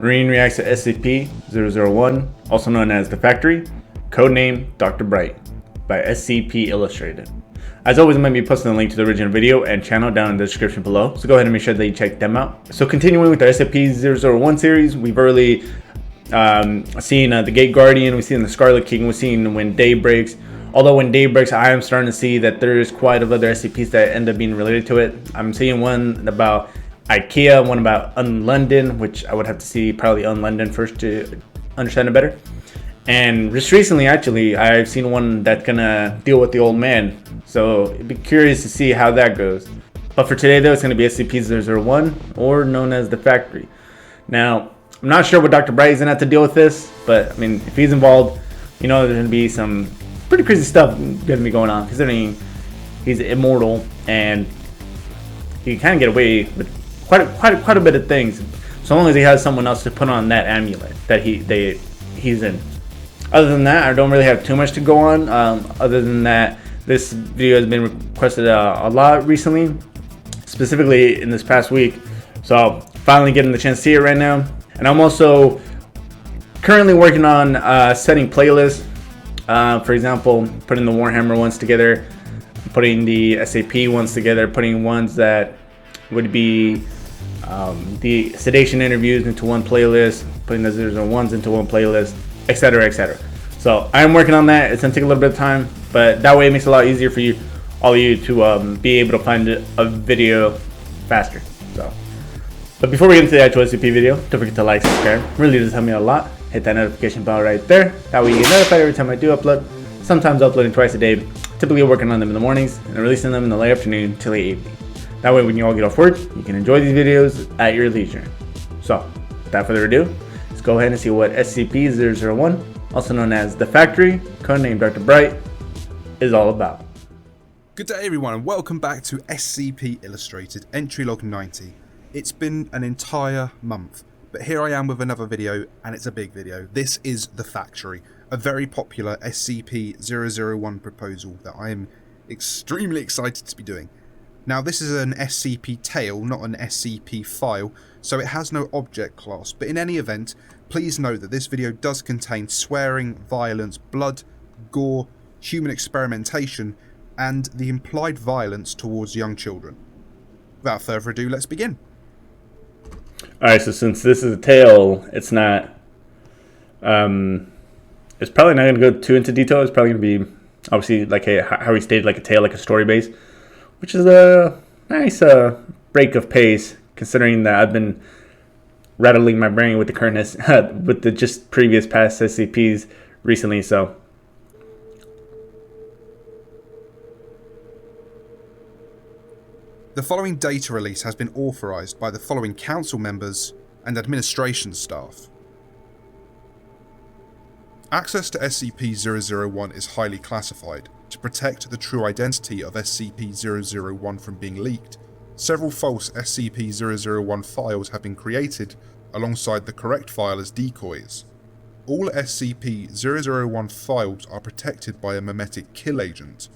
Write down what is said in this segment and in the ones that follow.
Marine reacts to SCP-001, also known as the Factory, codename Dr. Bright, by SCP Illustrated. As always, I'm going to be posting a link to the original video and channel down in the description below, so go ahead and make sure that you check them out. So continuing with our SCP-001 series, we've already seen the Gate Guardian, we've seen the Scarlet King, we've seen When Day Breaks. Although When Day Breaks, I am starting to see that there's quite a other SCPs that end up being related to it. I'm seeing one about IKEA, one about London, which I would have to see probably London first to understand it better. And just recently, actually, I've seen one that's gonna deal with the old man. So it'd be curious to see how that goes. But for today, though, it's gonna be SCP-001, or known as the Factory. Now, I'm not sure what Dr. Bright is gonna have to deal with this, but I mean, if he's involved, you know, there's gonna be some pretty crazy stuff gonna be going on, considering he's immortal and he can kind of get away with quite a bit of things, so long as he has someone else to put on that amulet that he's in. Other than that, I don't really have too much to go on. Other than that, this video has been requested a lot recently, specifically in this past week. So finally getting the chance to see it right now. And I'm also currently working on setting playlists. For example, putting the Warhammer ones together, putting the SAP ones together, putting ones that would be the sedation interviews into one playlist, putting the 001s into one playlist, etc., etc. So I'm working on that. It's gonna take a little bit of time, but that way it makes it a lot easier for you, all of you, to be able to find a video faster. So, but before we get into the actual SCP video, don't forget to like, subscribe. It really does help me out a lot. Hit that notification bell right there. That way you get notified every time I do upload. Sometimes uploading twice a day. Typically working on them in the mornings and releasing them in the late afternoon till late evening. That way when you all get off work, you can enjoy these videos at your leisure. So, without further ado, let's go ahead and see what SCP-001, also known as the Factory, codename Dr. Bright, is all about. Good day everyone, and welcome back to SCP Illustrated, entry log 90. It's been an entire month, but here I am with another video, and it's a big video. This is the Factory, a very popular SCP-001 proposal that I am extremely excited to be doing. Now this is an SCP tale, not an SCP file, so it has no object class, but in any event, please note that this video does contain swearing, violence, blood, gore, human experimentation, and the implied violence towards young children. Without further ado, let's begin. Alright, so since this is a tale, it's not, it's probably not going to go too into detail. It's probably going to be, obviously, like how we stated, like a tale, like a story base, which is a nice break of pace, considering that I've been rattling my brain with the current with the just previous past SCPs recently. So the following data release has been authorized by the following council members and administration staff. Access to SCP-001 is highly classified. To protect the true identity of SCP-001 from being leaked, several false SCP-001 files have been created alongside the correct file as decoys. All SCP-001 files are protected by a memetic kill agent.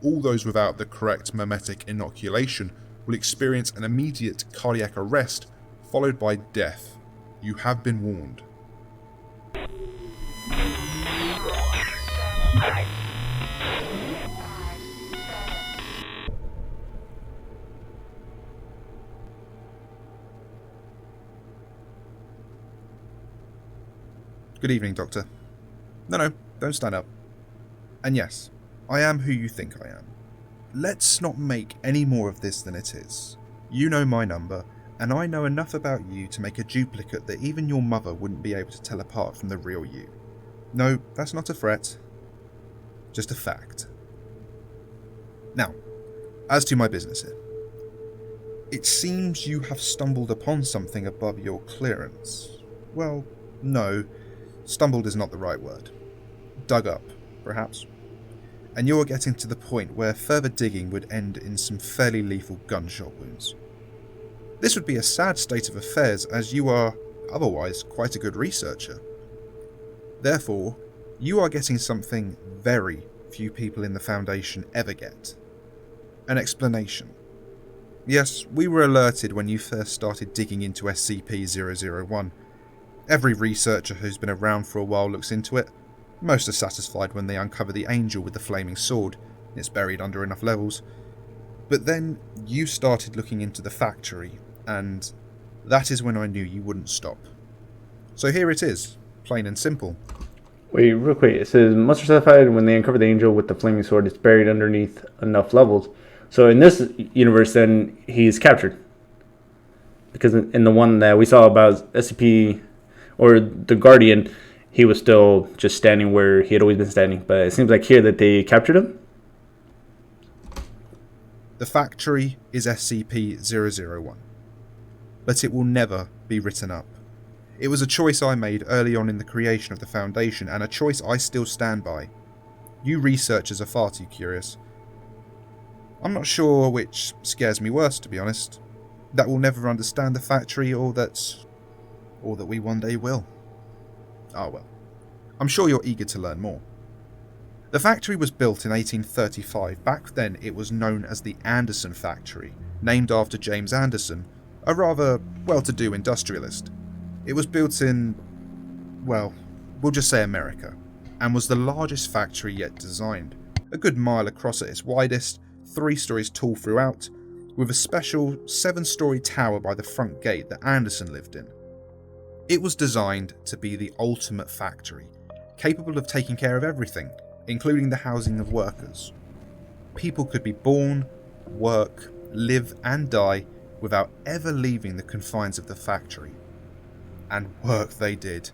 All those without the correct memetic inoculation will experience an immediate cardiac arrest followed by death. You have been warned. Good evening, Doctor. No, don't stand up. And yes, I am who you think I am. Let's not make any more of this than it is. You know my number, and I know enough about you to make a duplicate that even your mother wouldn't be able to tell apart from the real you. No, that's not a threat. Just a fact. Now, as to my business here. It seems you have stumbled upon something above your clearance. Well, no. Stumbled is not the right word. Dug up, perhaps. And you're getting to the point where further digging would end in some fairly lethal gunshot wounds. This would be a sad state of affairs, as you are otherwise quite a good researcher. Therefore, you are getting something very few people in the Foundation ever get. An explanation. Yes, we were alerted when you first started digging into SCP-001, Every researcher who's been around for a while looks into it. Most are satisfied when they uncover the angel with the flaming sword. It's buried under enough levels. But then you started looking into the factory, and that is when I knew you wouldn't stop. So here it is, plain and simple. Wait, real quick. It says, monsters satisfied when they uncover the angel with the flaming sword. It's buried underneath enough levels. So in this universe, then, he's captured. Because in the one that we saw about SCP, or the Guardian, he was still just standing where he had always been standing. But it seems like here that they captured him. The factory is SCP-001. But it will never be written up. It was a choice I made early on in the creation of the Foundation, and a choice I still stand by. You researchers are far too curious. I'm not sure which scares me worse, to be honest. That we'll never understand the factory, or that we one day will. Ah well. I'm sure you're eager to learn more. The factory was built in 1835. Back then it was known as the Anderson Factory, named after James Anderson, a rather well-to-do industrialist. It was built in, well, we'll just say America, and was the largest factory yet designed, a good mile across at its widest, 3 stories tall throughout, with a special 7-story tower by the front gate that Anderson lived in. It was designed to be the ultimate factory, capable of taking care of everything, including the housing of workers. People could be born, work, live and die without ever leaving the confines of the factory. And work they did,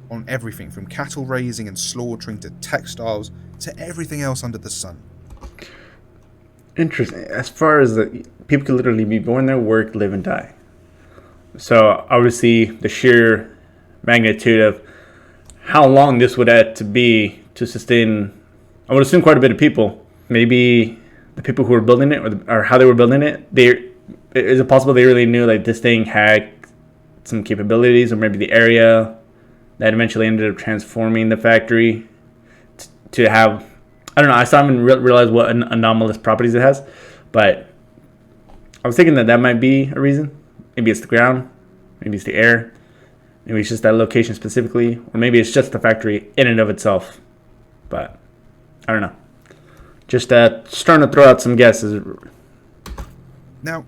on everything from cattle raising and slaughtering to textiles to everything else under the sun. Interesting. As far as people could literally be born there, work, live, and die. So obviously the sheer magnitude of how long this would have to be to sustain, I would assume, quite a bit of people. Maybe the people who were building it, or how they were building it, is it possible they really knew like this thing had some capabilities, or maybe the area that eventually ended up transforming the factory to have, I don't know, I still haven't realized what anomalous properties it has, but I was thinking that might be a reason. Maybe it's the ground, maybe it's the air, maybe it's just that location specifically, or maybe it's just the factory in and of itself. But I don't know. Just starting to throw out some guesses. Now,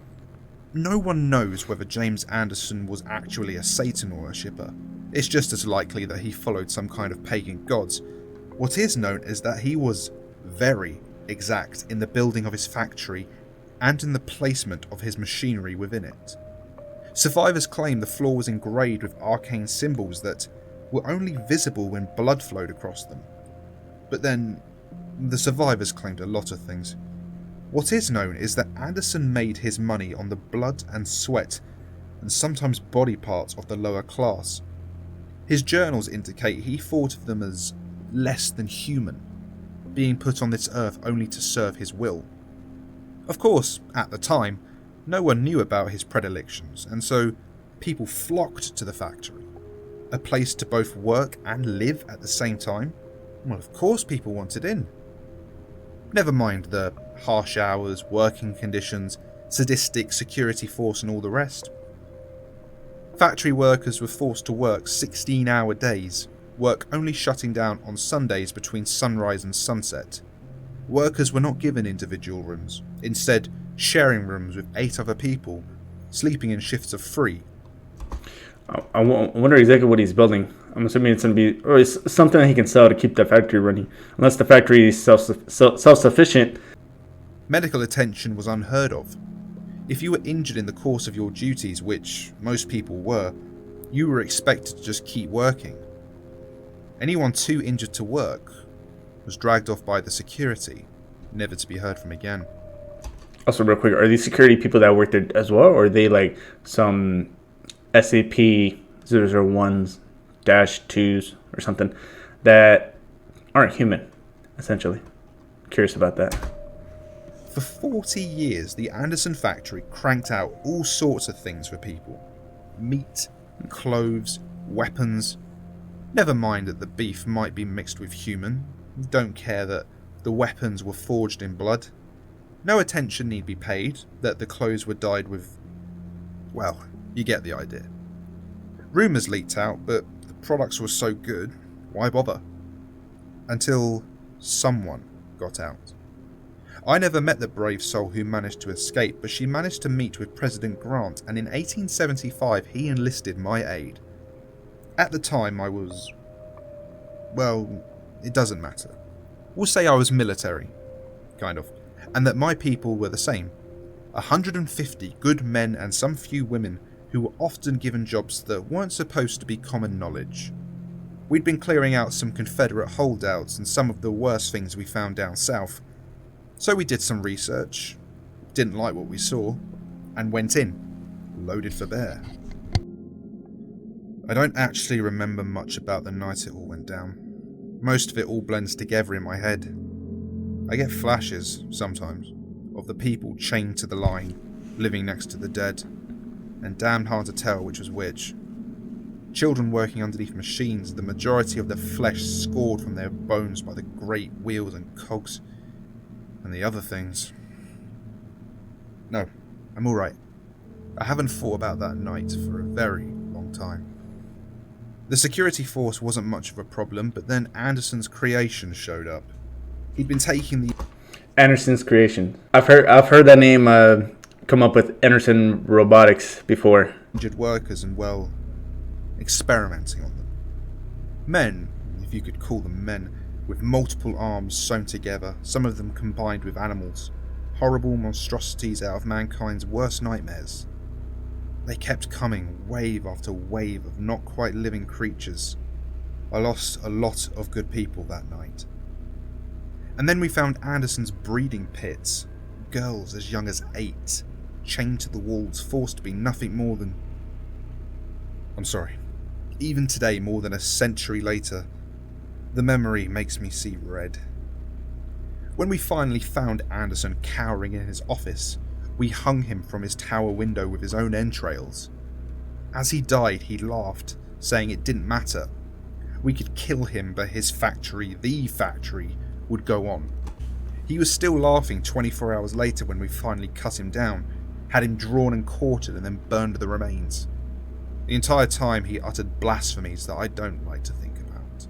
no one knows whether James Anderson was actually a Satan worshipper. It's just as likely that he followed some kind of pagan gods. What is known is that he was very exact in the building of his factory and in the placement of his machinery within it. Survivors claim the floor was engraved with arcane symbols that were only visible when blood flowed across them. But then, the survivors claimed a lot of things. What is known is that Anderson made his money on the blood and sweat, and sometimes body parts of the lower class. His journals indicate he thought of them as less than human, being put on this earth only to serve his will. Of course, at the time, no one knew about his predilections, and so people flocked to the factory. A place to both work and live at the same time? Well, of course people wanted in. Never mind the harsh hours, working conditions, sadistic security force and all the rest. Factory workers were forced to work 16-hour days, work only shutting down on Sundays between sunrise and sunset. Workers were not given individual rooms, instead sharing rooms with 8 other people, sleeping in shifts of 3. I wonder exactly what he's building. I'm assuming it's going to be, or it's something that he can sell to keep the factory running. Unless the factory is self-sufficient. Medical attention was unheard of. If you were injured in the course of your duties, which most people were, you were expected to just keep working. Anyone too injured to work was dragged off by the security, never to be heard from again. Also, real quick, are these security people that work there as well, or are they like some SCP-001s, -2s, or something that aren't human, essentially? Curious about that. For 40 years, the Anderson factory cranked out all sorts of things for people. Meat, clothes, weapons. Never mind that the beef might be mixed with human. Don't care that the weapons were forged in blood. No attention need be paid that the clothes were dyed with... well, you get the idea. Rumours leaked out, but the products were so good, why bother? Until someone got out. I never met the brave soul who managed to escape, but she managed to meet with President Grant, and in 1875 he enlisted my aid. At the time I was... well, it doesn't matter. We'll say I was military, kind of, and that my people were the same. 150 good men and some few women who were often given jobs that weren't supposed to be common knowledge. We'd been clearing out some Confederate holdouts and some of the worst things we found down south. So we did some research, didn't like what we saw, and went in, loaded for bear. I don't actually remember much about the night it all went down. Most of it all blends together in my head. I get flashes, sometimes, of the people chained to the line, living next to the dead, and damned hard to tell which was which. Children working underneath machines, the majority of their flesh scored from their bones by the great wheels and cogs, and the other things. No, I'm alright. I haven't thought about that night for a very long time. The security force wasn't much of a problem, but then Anderson's creation showed up. He'd been taking the... Anderson's creation. I've heard that name come up with Anderson Robotics before. ...injured workers and, well, experimenting on them. Men, if you could call them men, with multiple arms sewn together, some of them combined with animals, horrible monstrosities out of mankind's worst nightmares. They kept coming, wave after wave of not quite living creatures. I lost a lot of good people that night. And then we found Anderson's breeding pits, girls as young as 8, chained to the walls, forced to be nothing more than... I'm sorry. Even today, more than a century later, the memory makes me see red. When we finally found Anderson cowering in his office, we hung him from his tower window with his own entrails. As he died, he laughed, saying it didn't matter. We could kill him, but his factory, the factory, would go on. He was still laughing 24 hours later when we finally cut him down, had him drawn and quartered and then burned the remains. The entire time he uttered blasphemies that I don't like to think about.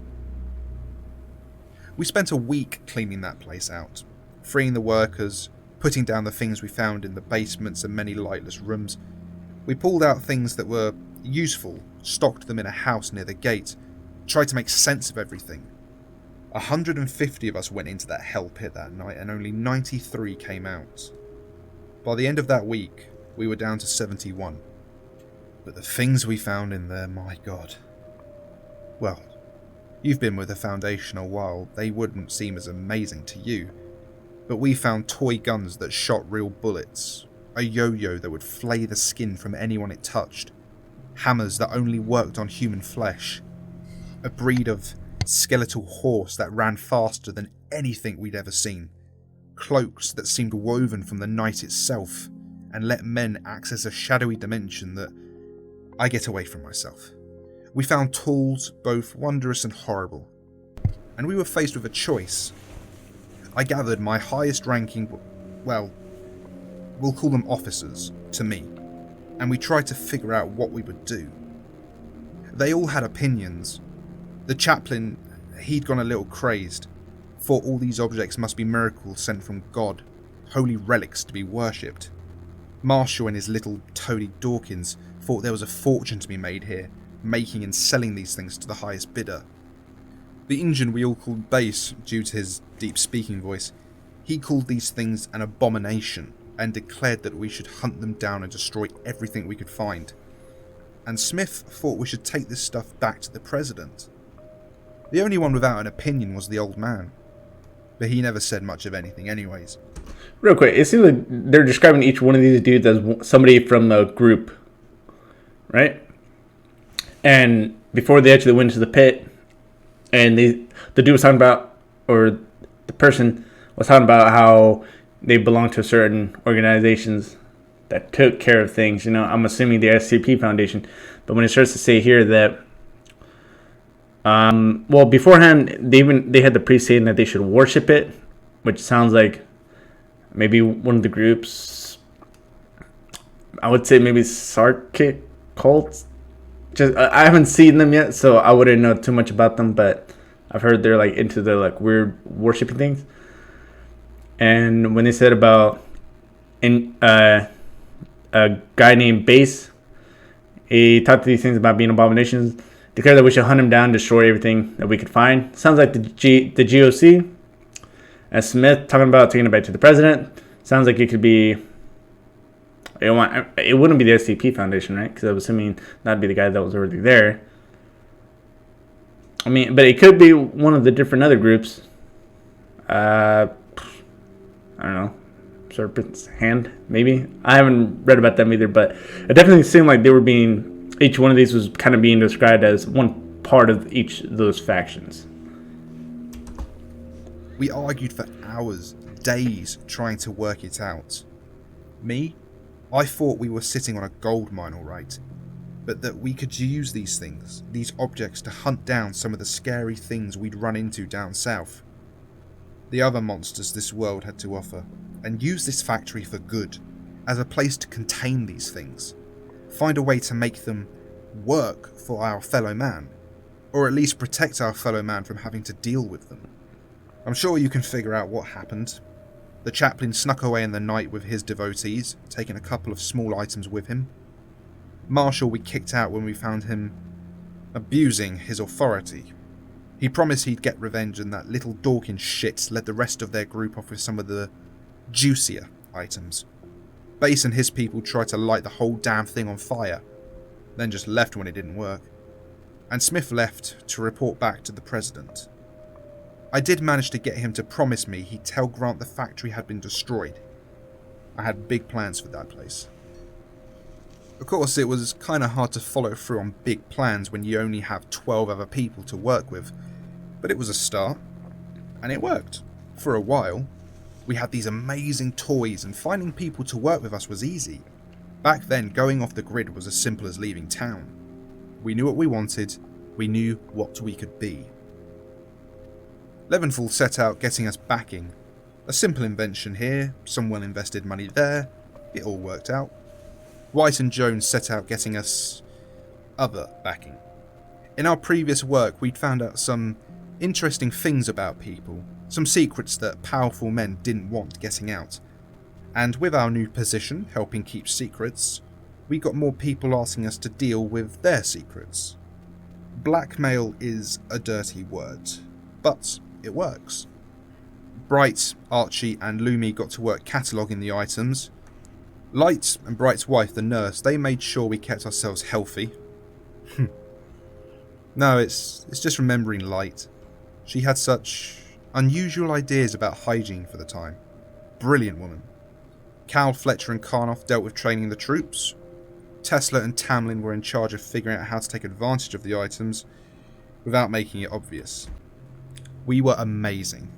We spent a week cleaning that place out, freeing the workers, putting down the things we found in the basements and many lightless rooms. We pulled out things that were useful, stocked them in a house near the gate, tried to make sense of everything. 150 of us went into that hell pit that night and only 93 came out. By the end of that week, we were down to 71. But the things we found in there, my god. Well, you've been with the Foundation a while, they wouldn't seem as amazing to you. But we found toy guns that shot real bullets, a yo-yo that would flay the skin from anyone it touched, hammers that only worked on human flesh, a breed of skeletal horse that ran faster than anything we'd ever seen, cloaks that seemed woven from the night itself and let men access a shadowy dimension that I get away from myself. We found tools both wondrous and horrible, and we were faced with a choice. I gathered my highest ranking, well, we'll call them officers, to me, and we tried to figure out what we would do. They all had opinions. The chaplain, he'd gone a little crazed, thought all these objects must be miracles sent from God, holy relics to be worshipped. Marshall and his little toady Dawkins thought there was a fortune to be made here, making and selling these things to the highest bidder. The Injun we all called Bass, due to his deep speaking voice, he called these things an abomination and declared that we should hunt them down and destroy everything we could find. And Smith thought we should take this stuff back to the president. The only one without an opinion was the old man, but he never said much of anything anyways. Real quick, it seems like they're describing each one of these dudes as somebody from the group, right? And before they actually went into the pit, and the dude was talking about, or the person was talking about how they belong to certain organizations that took care of things. You know, I'm assuming the SCP Foundation. But when it starts to say here that, well, beforehand they had the priest saying that they should worship it, which sounds like maybe one of the groups. I would say maybe Sarkic cult just I haven't seen them yet, so I wouldn't know too much about them. But I've heard they're like into the like weird worshiping things. And when they said about a guy named Base, he talked to these things about being abominations. Declared that we should hunt him down, destroy everything that we could find. Sounds like the GOC. As Smith talking about taking it back to the president. Sounds like it could be. It wouldn't be the SCP Foundation, right? Because I was assuming that'd be the guy that was already there. I mean, but it could be one of the different other groups. I don't know. Serpent's Hand, maybe. I haven't read about them either, but it definitely seemed like they were being. Each one of these was kind of being described as one part of each of those factions. We argued for hours, days, trying to work it out. Me? I thought we were sitting on a gold mine, alright, but that we could use these things, these objects, to hunt down some of the scary things we'd run into down south. The other monsters this world had to offer, and use this factory for good, as a place to contain these things. Find a way to make them work for our fellow man, or at least protect our fellow man from having to deal with them. I'm sure you can figure out what happened. The chaplain snuck away in the night with his devotees, taking a couple of small items with him. Marshall we kicked out when we found him abusing his authority. He promised he'd get revenge, and that little Dawkins shit led the rest of their group off with some of the juicier items. Base and his people tried to light the whole damn thing on fire, then just left when it didn't work. And Smith left to report back to the president. I did manage to get him to promise me he'd tell Grant the factory had been destroyed. I had big plans for that place. Of course, it was kinda hard to follow through on big plans when you only have 12 other people to work with, but it was a start, and it worked. For a while. We had these amazing toys, and finding people to work with us was easy. Back then, going off the grid was as simple as leaving town. We knew what we wanted, we knew what we could be. Leventhal set out getting us backing. A simple invention here, some well-invested money there, it all worked out. White and Jones set out getting us other backing. In our previous work, we'd found out some interesting things about people, some secrets that powerful men didn't want getting out. And with our new position, helping keep secrets, we got more people asking us to deal with their secrets. Blackmail is a dirty word, but it works. Bright, Archie and Lumi got to work cataloguing the items. Light and Bright's wife, the nurse, they made sure we kept ourselves healthy. No, it's just remembering Light. She had such unusual ideas about hygiene for the time. Brilliant woman. Cal, Fletcher and Karnoff dealt with training the troops. Tesla and Tamlin were in charge of figuring out how to take advantage of the items without making it obvious. We were amazing.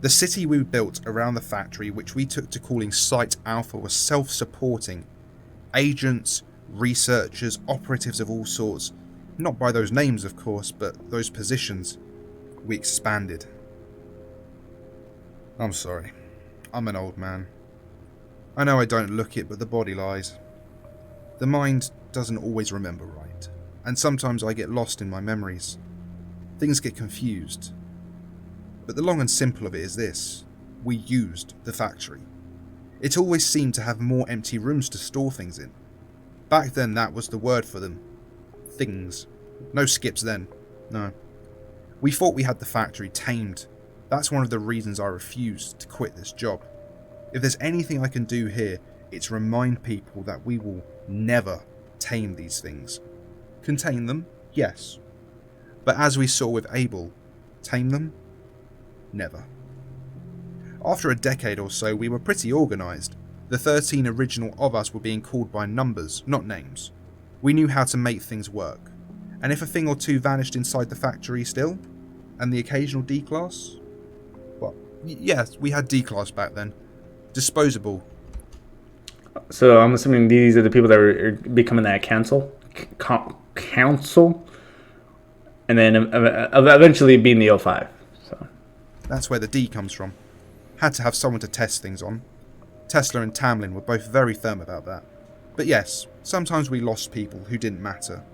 The city we built around the factory, which we took to calling Site Alpha, was self-supporting. Agents, researchers, operatives of all sorts. Not by those names, of course, but those positions. We expanded. I'm sorry. I'm an old man. I know I don't look it, but the body lies. The mind doesn't always remember right, and sometimes I get lost in my memories. Things get confused. But the long and simple of it is this. We used the factory. It always seemed to have more empty rooms to store things in. Back then that was the word for them. Things. No skips then. No. We thought we had the factory tamed. That's one of the reasons I refused to quit this job. If there's anything I can do here, it's remind people that we will never tame these things. Contain them? Yes. But as we saw with Abel, tame them? Never. After a decade or so, we were pretty organised. The 13 original of us were being called by numbers, not names. We knew how to make things work. And if a thing or two vanished inside the factory still, and the occasional D-class? Well, yes, we had D-class back then. Disposable. So I'm assuming these are the people that are becoming that council, and then eventually being the O5. So that's where the D comes from. Had to have someone to test things on. Tesla and Tamlin were both very firm about that. But yes, sometimes we lost people who didn't matter.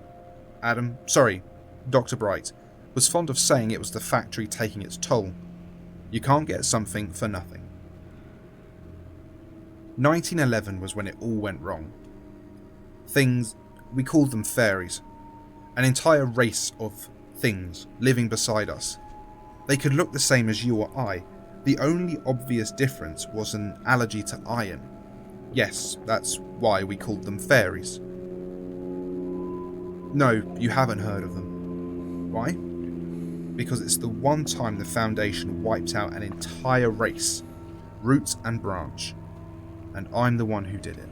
Dr. Bright, was fond of saying it was the factory taking its toll. You can't get something for nothing. 1911 was when it all went wrong. Things, we called them fairies, an entire race of things living beside us. They could look the same as you or I. The only obvious difference was an allergy to iron. Yes, that's why we called them fairies. No, you haven't heard of them. Why? Because it's the one time the Foundation wiped out an entire race, root and branch, and I'm the one who did it.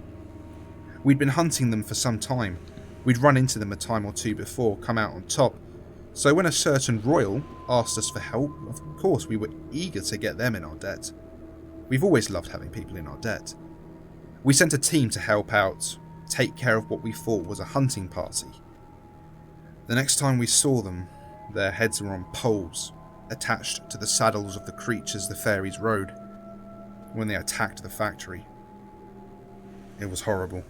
We'd been hunting them for some time. We'd run into them a time or two before, come out on top, so when a certain royal asked us for help, of course we were eager to get them in our debt. We've always loved having people in our debt. We sent a team to help out, take care of what we thought was a hunting party. The next time we saw them, their heads were on poles, attached to the saddles of the creatures the fairies rode, when they attacked the factory. It was horrible.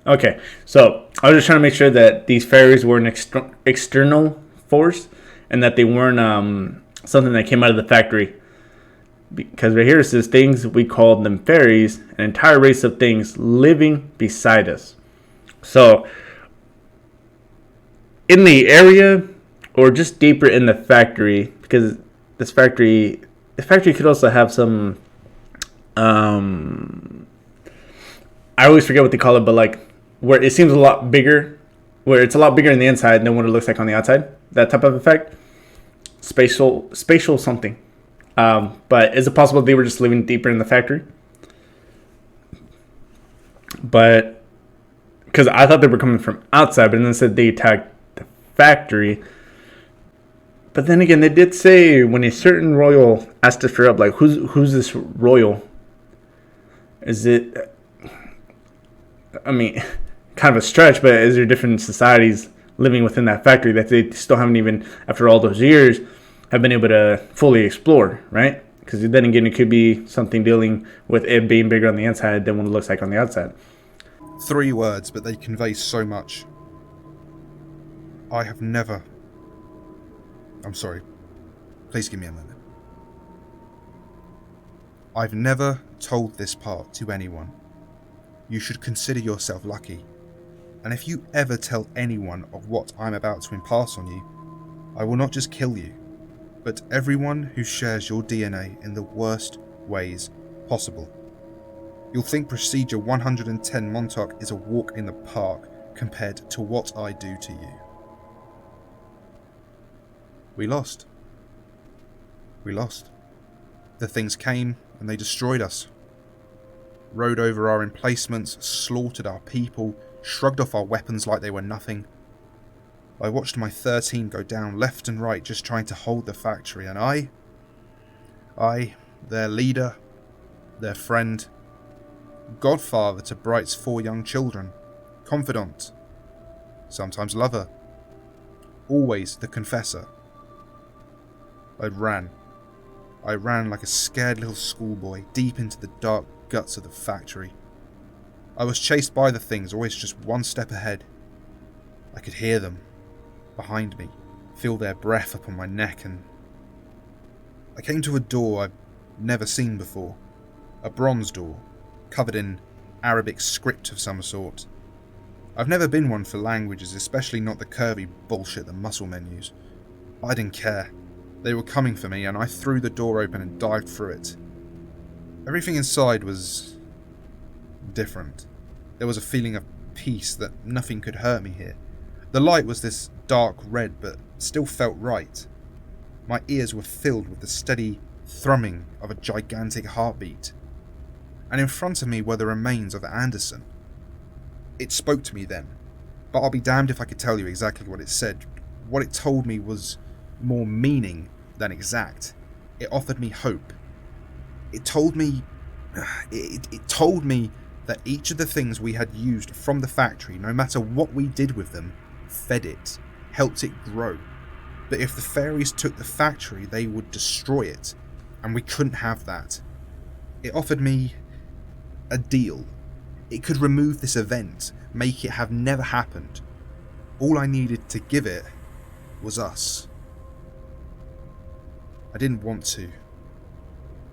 Okay, so I was just trying to make sure that these fairies were an external force and that they weren't something that came out of the factory. Because right here it says things, we called them fairies, an entire race of things living beside us. So, in the area or just deeper in the factory, because the factory could also have some, I always forget what they call it, but like where it seems a lot bigger, where it's a lot bigger in the inside than what it looks like on the outside. That type of effect. Spatial something. But is it possible they were just living deeper in the factory? But because I thought they were coming from outside, but then it said they attacked the factory. But then again, they did say when a certain royal asked us for help, like who's this royal? Is it? I mean, kind of a stretch, but is there different societies living within that factory that they still haven't even, after all those years, have been able to fully explore, right? Because then again, it could be something dealing with it being bigger on the inside than what it looks like on the outside. 3 words, but they convey so much. I'm sorry. Please give me a moment. I've never told this part to anyone. You should consider yourself lucky. And if you ever tell anyone of what I'm about to impart on you, I will not just kill you, but everyone who shares your DNA in the worst ways possible. You'll think Procedure 110 Montauk is a walk in the park compared to what I do to you. We lost. The things came and they destroyed us. Rode over our emplacements, slaughtered our people, shrugged off our weapons like they were nothing. I watched my 13 go down left and right just trying to hold the factory, and I, their leader, their friend, godfather to Bright's 4 young children, confidant, sometimes lover, always the confessor. I ran like a scared little schoolboy deep into the dark guts of the factory. I was chased by the things, always just one step ahead. I could hear them behind me, feel their breath upon my neck, and I came to a door I'd never seen before. A bronze door, covered in Arabic script of some sort. I've never been one for languages, especially not the curvy bullshit the muscle men use. I didn't care. They were coming for me, and I threw the door open and dived through it. Everything inside was different. There was a feeling of peace, that nothing could hurt me here. The light was this dark red, but still felt right. My ears were filled with the steady thrumming of a gigantic heartbeat. And in front of me were the remains of Anderson. It spoke to me then, but I'll be damned if I could tell you exactly what it said. What it told me was more meaning than exact. It offered me hope. It told me that each of the things we had used from the factory, no matter what we did with them, fed it, helped it grow. But if the fairies took the factory, they would destroy it, and we couldn't have that. It offered me a deal. It could remove this event, make it have never happened, all I needed to give it was us. I didn't want to.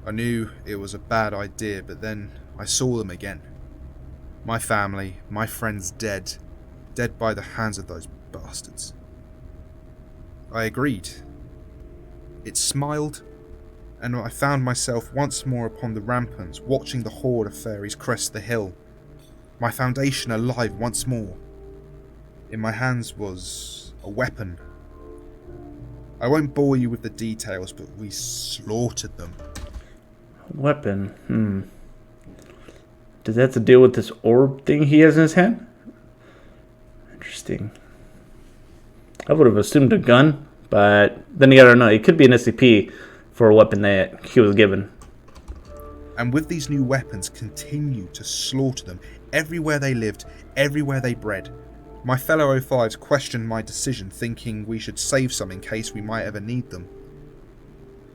I knew it was a bad idea, but then I saw them again. My family, my friends dead by the hands of those bastards. I agreed. It smiled, and I found myself once more upon the ramparts, watching the horde of fairies crest the hill. My foundation alive once more. In my hands was a weapon. I won't bore you with the details, but we slaughtered them. Weapon, Does that have to deal with this orb thing he has in his hand? Interesting. I would have assumed a gun, but then you gotta know, it could be an SCP for a weapon that he was given. And with these new weapons, continued to slaughter them everywhere they lived, everywhere they bred. My fellow O5s questioned my decision, thinking we should save some in case we might ever need them.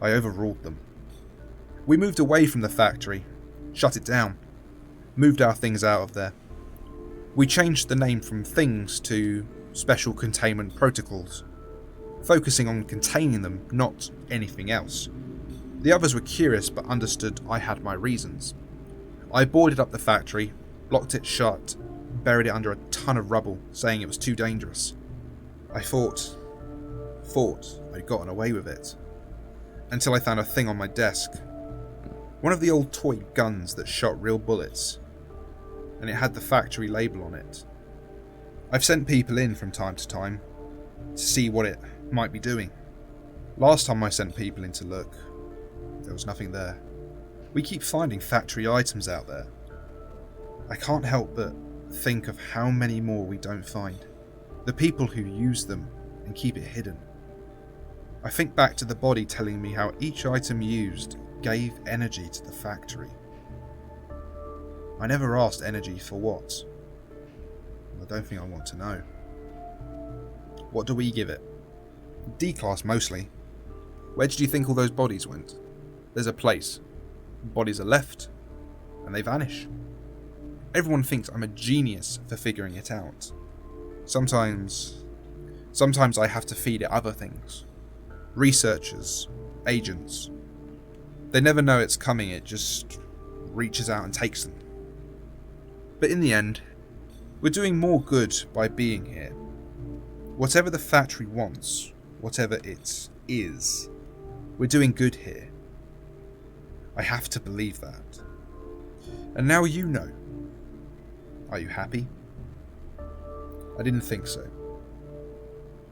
I overruled them. We moved away from the factory, shut it down, moved our things out of there. We changed the name from things to special containment protocols, focusing on containing them, not anything else. The others were curious but understood I had my reasons. I boarded up the factory, locked it shut, buried it under a ton of rubble, saying it was too dangerous. I thought I'd gotten away with it, until I found a thing on my desk. One of the old toy guns that shot real bullets, and it had the factory label on it. I've sent people in from time to time to see what it might be doing. Last time I sent people in to look, there was nothing there. We keep finding factory items out there. I can't help but think of how many more we don't find. The people who use them and keep it hidden. I think back to the body telling me how each item used gave energy to the factory. I never asked energy for what. I don't think I want to know. What do we give it? D-class mostly. Where did you think all those bodies went? There's a place. Bodies are left, and they vanish. Everyone thinks I'm a genius for figuring it out. Sometimes I have to feed it other things. Researchers, agents. They never know it's coming, it just reaches out and takes them. But in the end, we're doing more good by being here. Whatever the factory wants, whatever it is, we're doing good here. I have to believe that. And now you know. Are you happy? I didn't think so.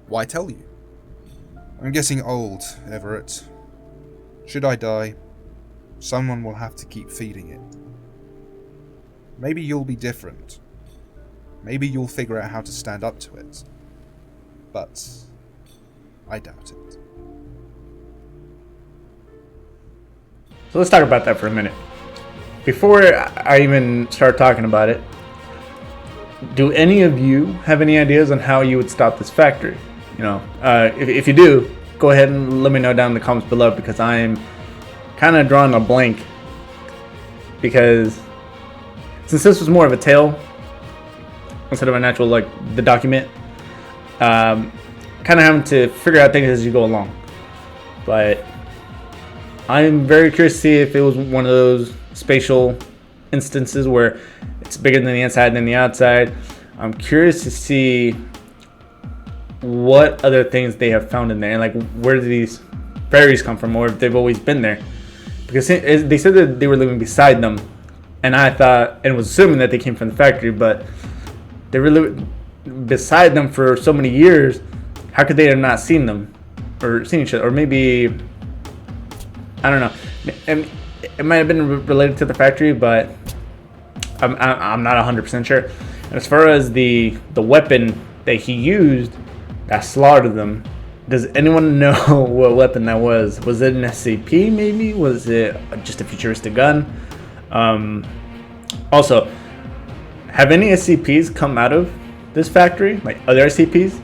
Why tell you? I'm getting old, Everett. Should I die, someone will have to keep feeding it. Maybe you'll be different. Maybe you'll figure out how to stand up to it. But I doubt it. So let's talk about that for a minute. Before I even start talking about it, do any of you have any ideas on how you would stop this factory? You know, if you do, go ahead and let me know down in the comments below, because I'm kind of drawing a blank. Because since this was more of a tale instead of an actual, like, the document, kind of having to figure out things as you go along. But I'm very curious to see if it was one of those spatial instances where it's bigger than the inside than the outside. I'm curious to see what other things they have found in there, and like where do these fairies come from, or if they've always been there. Because they said that they were living beside them, and I thought and was assuming that they came from the factory, but they were living beside them for so many years. How could they have not seen them or seen each other? Or maybe, I don't know. And it might have been related to the factory, but I'm not 100% sure. And as far as the weapon that he used that slaughtered them, does anyone know what weapon that was? Was it an SCP maybe? Was it just a futuristic gun? Also, have any SCPs come out of this factory? Like other SCPs?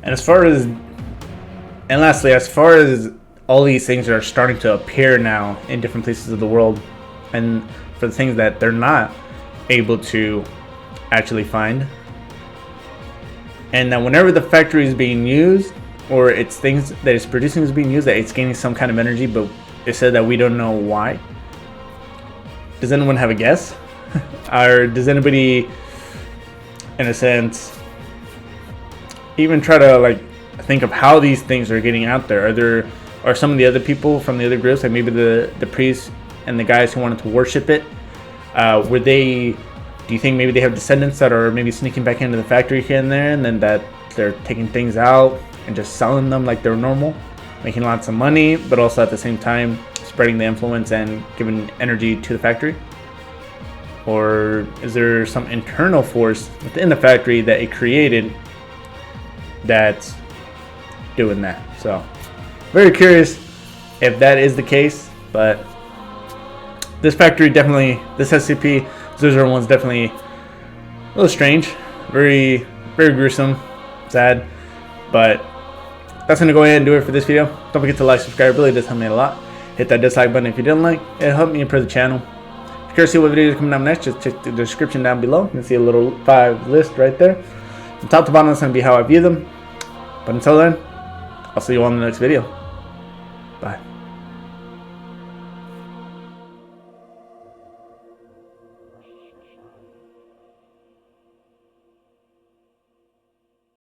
And lastly, as far as all these things are starting to appear now in different places of the world, and for the things that they're not able to actually find, and that whenever the factory is being used, or it's things that it's producing is being used, that it's gaining some kind of energy, but it said that we don't know why. Does anyone have a guess? Or does anybody, in a sense, even try to like think of how these things are getting out there? Are some of the other people from the other groups, like maybe the priests and the guys who wanted to worship it, do you think maybe they have descendants that are maybe sneaking back into the factory here and there, and then that they're taking things out and just selling them like they're normal, making lots of money, but also at the same time spreading the influence and giving energy to the factory? Or is there some internal force within the factory that it created that's doing that? So very curious if that is the case, but this factory definitely, this SCP-001 is definitely a little strange, very gruesome, sad, but that's gonna go ahead and do it for this video. Don't forget to like, subscribe, it really does help me a lot. Hit that dislike button if you didn't like, it helped me improve the channel. If you're curious to see what videos are coming up next, just check the description down below. You can see a little 5 list right there. From top to bottom, that's gonna be how I view them. But until then, I'll see you all in the next video. Bye.